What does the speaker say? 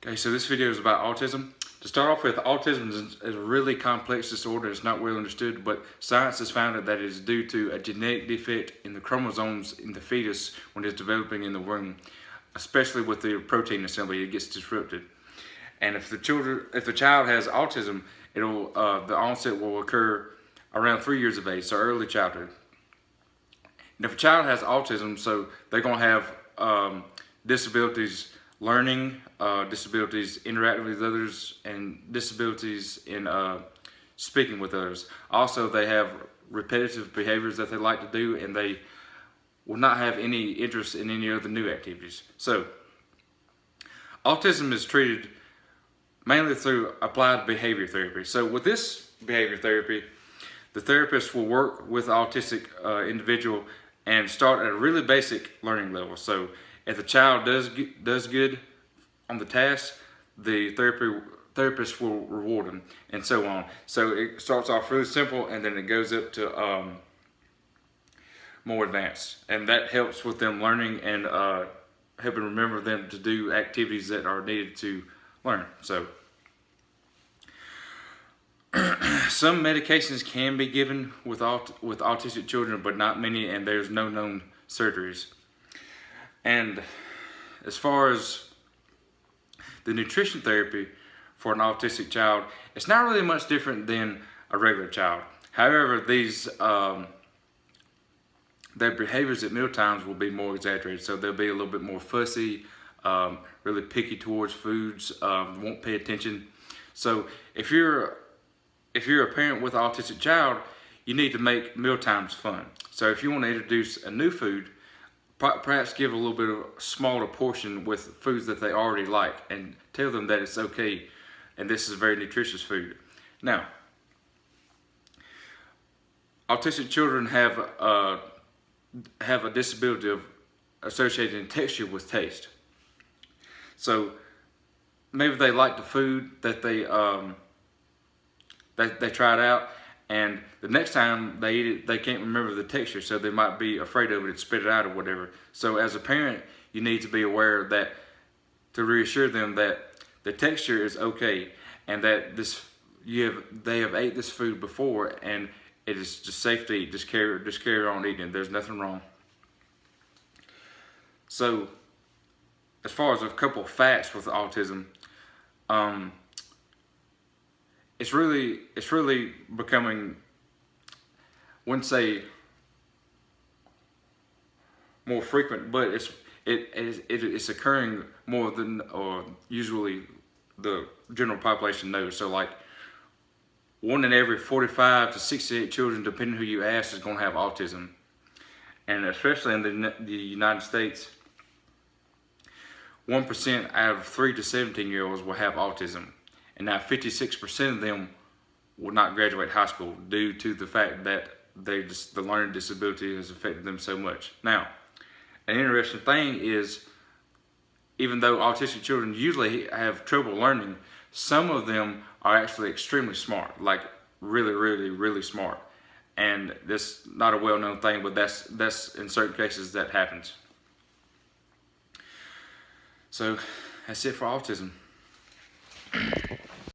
Okay, so this video is about autism. To start off with, autism is a really complex disorder. It's not well understood, but science has found that it is due to a genetic defect in the chromosomes in the fetus when it's developing in the womb, especially with the protein assembly. It gets disrupted. And if the child has autism, the onset will occur around 3 years of age, so early childhood. And if a child has autism, so they're going to have disabilities learning, disabilities interacting with others, and disabilities in speaking with others. Also, they have repetitive behaviors that they like to do, and they will not have any interest in any other new activities. So, autism is treated mainly through applied behavior therapy. So with this behavior therapy, the therapist will work with the autistic individual and start at a really basic learning level. So if the child does good on the task, the therapist will reward them, and so on. So it starts off really simple, and then it goes up to more advanced, and that helps with them learning and helping remember them to do activities that are needed to learn. So some medications can be given with autistic children, but not many, and there's no known surgeries. And as far as the nutrition therapy for an autistic child, it's not really much different than a regular child. However, their behaviors at mealtimes will be more exaggerated, so they'll be a little bit more fussy, really picky towards foods, won't pay attention. So if you're a parent with an autistic child, you need to make mealtimes fun. So if you want to introduce a new food, perhaps give a little bit of a smaller portion with foods that they already like, and tell them that it's okay and this is very nutritious food. Now, autistic children have a disability associated in texture with taste. So maybe they like the food that they tried out, and the next time they eat it, they can't remember the texture, so they might be afraid of it and spit it out or whatever. So as a parent, you need to be aware that, to reassure them that the texture is okay, and that they have ate this food before, and it is just safe to eat. Just carry on eating. There's nothing wrong. So, as far as a couple of facts with autism, it's really becoming, I wouldn't say more frequent, but it's occurring more than usually the general population knows. So like 1 in every 45 to 68 children, depending who you ask, is going to have autism. And especially in the United States, 1% out of 3 to 17-year-olds will have autism. And now 56% of them will not graduate high school due to the fact that the learning disability has affected them so much. Now, an interesting thing is, even though autistic children usually have trouble learning, some of them are actually extremely smart, like really smart. And this is not a well-known thing, but that's in certain cases that happens. So that's it for autism.